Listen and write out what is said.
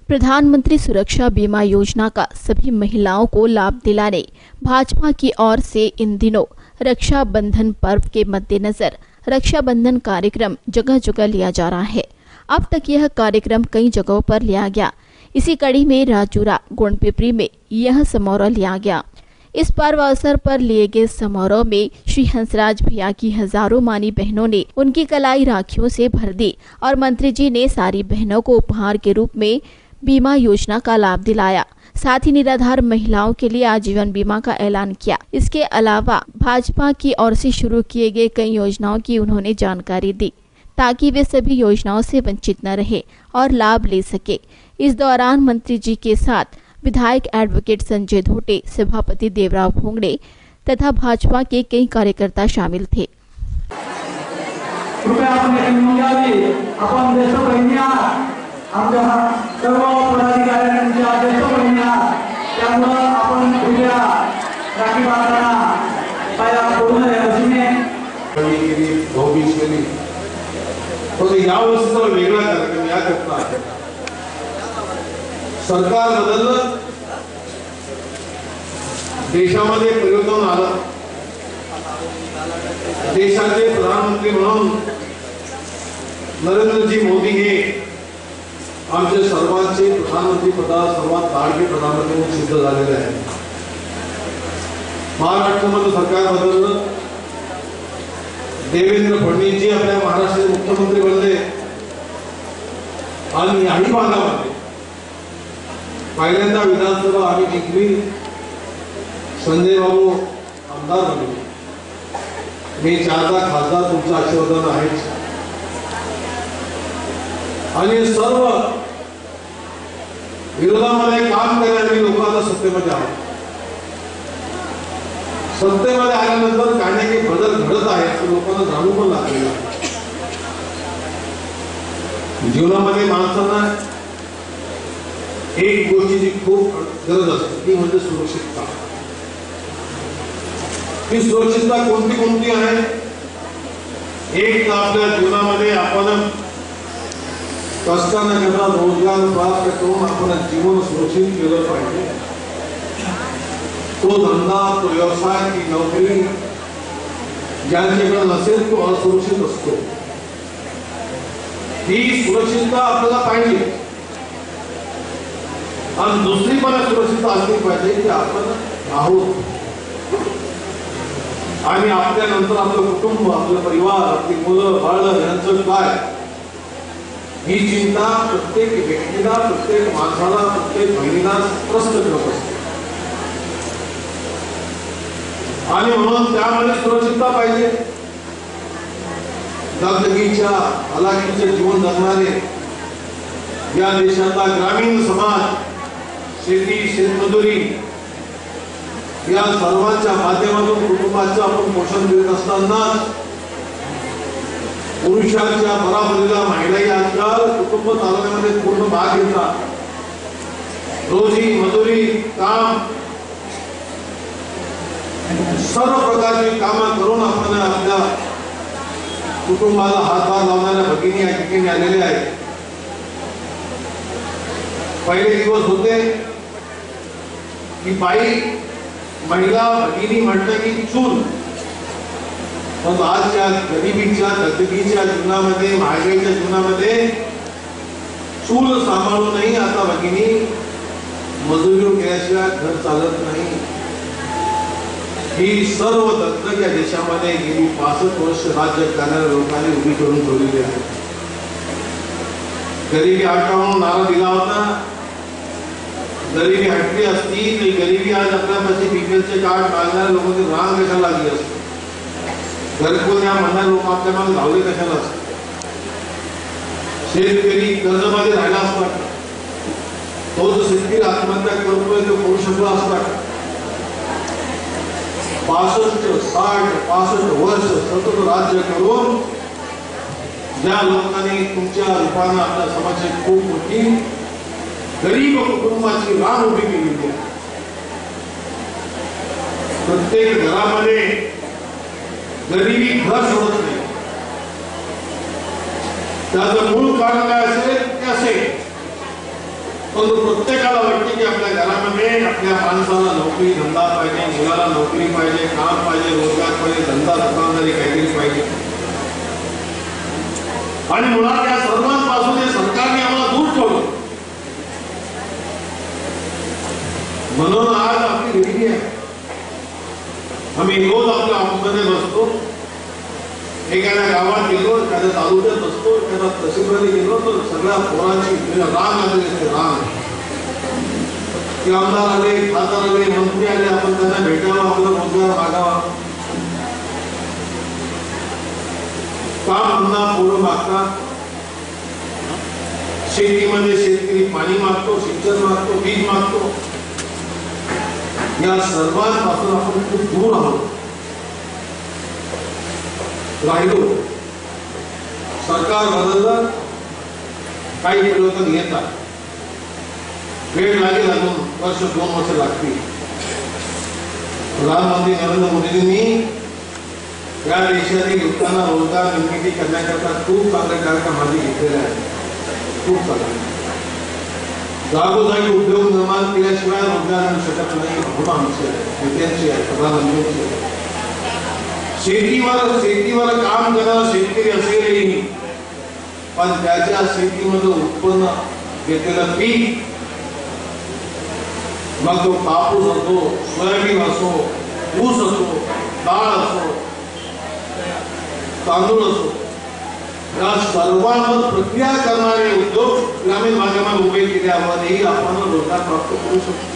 प्रधानमंत्री सुरक्षा बीमा योजना का सभी महिलाओं को लाभ दिलाने भाजपा की ओर से इन दिनों रक्षाबंधन पर्व के मद्देनजर रक्षाबंधन कार्यक्रम जगह जगह लिया जा रहा है। अब तक यह कार्यक्रम कई जगहों पर लिया गया। इसी कड़ी में राजूरा गोंडपिपरी में यह समारोह लिया गया। इस पर्व अवसर पर लिए गए समारोह में श्री हंसराज भैया की हजारों मानी बहनों ने उनकी कलाई राखियों से भर दी और मंत्री जी ने सारी बहनों को उपहार के रूप में बीमा योजना का लाभ दिलाया। साथ ही निराधार महिलाओं के लिए आजीवन बीमा का ऐलान किया। इसके अलावा भाजपा की ओर से शुरू किए गए कई योजनाओं की उन्होंने जानकारी दी ताकि वे सभी योजनाओं से वंचित न रहे और लाभ ले सके। इस दौरान मंत्री जी के साथ विधायक एडवोकेट संजय धोटे, सभापति देवराव भोंगड़े तथा भाजपा के कई कार्यकर्ता शामिल थे। आमच्या सर्व पदाधिकाऱ्यांचे आदेश बघूया, त्यामुळे आपण उद्या राखी बांधताना पाया पूर्ण रचने केली भाऊबीज केली। पण या वर्षीचा वेगळा कार्यक्रम या करता सरकार बदललं, देशामध्ये परिवर्तन आलं। देशाचे प्रधानमंत्री म्हणून नरेंद्रजी मोदी हे आमचे सर्वांचे प्रधानमंत्री पदावर सर्वात लाडके प्रधानमंत्री म्हणून सिद्ध झालेले आहे। महाराष्ट्रामध्ये सरकार बदललं, देवेंद्र फडणवीस जी आपल्या महाराष्ट्राचे मुख्यमंत्री बनले आणि याही भागामध्ये पहिल्यांदा विधानसभा आम्ही जिंकली। संजय बाबू आमदार बनले, मी 4दा खासदार, तुमचं आशीर्वाद आहे। आणि सर्व विरोधामध्ये काम करणारी लोक आता सत्तेमध्ये आले। सत्तेमध्ये आल्यानंतर काही ना काही बदल घडत आहे असं लोकांना जाणून पण लागलेलं आहे। जीवनामध्ये माणसांना एक गोष्टीची खूप गरज असते, ती म्हणजे सुरक्षितता। ही सुरक्षितता कोणती कोणती आहे? एक तर आपल्या जीवनामध्ये आपण कष्टाने केवळ रोजगार प्राप्त करून आपण जीवन सुरक्षित केलं पाहिजे। तो धंदा, तो व्यवसाय, ती नोकरी ज्यांच्याकडे नसेल तो असुरक्षित असतो। ही सुरक्षितता आपल्याला पाहिजे आणि दुसरी पण सुरक्षितता असली पाहिजे की आपण आहोत आणि आपल्यानंतर आपलं कुटुंब, आपलं परिवार, आपली मुलं बाळ यांचं काय, ही चिंता प्रत्येक व्यक्तीला, प्रत्येक माणसाला, प्रत्येक महिलेला त्रस्त करत असते। आणि म्हणून त्यामध्ये सुरक्षितता पाहिजे। दगदगीच्या हालाकीचे जीवन जगणारे या देशातला ग्रामीण समाज, शेती, शेतमजुरी या सर्वांच्या माध्यमातून कुटुंबाचं आपण पोषण देत असताना पुरुषांच्या बराबरीला महिलाही आजकाल कुटुंब चालवण्यामध्ये पूर्ण भाग घेतात। रोजी मजुरी, काम, सर्व प्रकारची कामं करून आपण आपल्या कुटुंबाला हातभार लावणाऱ्या भगिनी या ठिकाणी आलेल्या आहेत। पहिले दिवस होते की बाई, महिला, भगिनी म्हटलं की चूल, पण आजच्या गरिबीच्या, दगदगीच्या जीवनामध्ये, महागाईच्या जीवनामध्ये चूल सांभाळूनही आता भगिनी मजुरी केल्याशिवाय घर चालत नाही। ही सर्व दगदग या देशामध्ये गेली 65 वर्ष राज्य करणाऱ्या लोकांनी उभी करून ठेवलेली आहे। गरिबी हटावून नारा दिला होता, गरिबी हटली असती तर गरिबी आज आपल्यापाशी बीपीएलचे कार्ड मागणाऱ्या लोकांची रांग कशाला लागली असती, घरकुल या म्हणणारे लोक आपल्या मागे धावले कशाला असते, शेतकरी कर्जमध्ये राहिला असता, तो जो शेतकरी आत्महत्या करतोय तो करू शकला असता। 65, 60, 65 वर्ष सतत राज्य करून ज्या लोकांनी तुमच्या रूपाने आपल्या समाजाची खूप मोठी गरीब कुटुंबाची रांग उभी केली आहे। प्रत्येक घरामध्ये गरिबी घर सोडत नाही। त्याचं मूळ कारण काय असेल ते असेल परंतु प्रत्येकाला वाटते की आपल्या घरामध्ये आपल्या माणसाला नोकरी धंदा पाहिजे, मुलाला नोकरी पाहिजे, काम पाहिजे, रोजगार पाहिजे, धंदा दुकानदारी काहीतरी पाहिजे. आणि मुळात या सर्वांपासून हे सरकारने आम्हाला दूर ठेवलं. म्हणून आज आपली गरिबी आहे. आम्ही रोज आपल्या ऑफिसमध्ये बसतो, एखाद्या गावात गेलो, एखाद्या तालुक्यात बसतो, एखाद्या तहसीलमध्ये गेलो तर सगळ्या पोरांची रांग आलेली असते. रांग ते आमदार आले, खासदार आले, मंत्री आले, आपण त्यांना भेटावं, आपला रोजगार मागावा. काम पुन्हा पोरं मागतात. शेतीमध्ये शेतकरी पाणी मागतो, सिंचन मागतो, बीज मागतो. या सर्वांपासून आपण खूप दूर आहोत राहिलो. सरकार बदललं, काही परिवर्तन येतात, वेळ लागेल, अजून वर्ष 2 वर्ष लागतील. प्रधानमंत्री नरेंद्र मोदींनी या देशातील लोकांना रोजगार निर्मिती करण्याकरता खूप चांगले कार्यक्रम हाती घेतलेले आहेत. खूप चांगले जागोजागी उद्योग निर्माण केल्याशिवाय रोजगार मिळू शकत नाही. भावना आमची आहे, नेत्यांची आहे, प्रधानमंत्र्यांची आहे. शेतीवर काम करणारा शेतकरी असेलही, पण त्याच्या शेतीमध्ये उत्पन्न घेतलेलं पीक, मग तो कापूस असो, सोयाबीन असो, ऊस असो, डाळ असो, तांदूळ असो, या सर्वांवर प्रक्रिया करणारे उद्योग ग्रामीण भागामध्ये उभे केल्यावरही आपण रोजगार प्राप्त करू शकतो.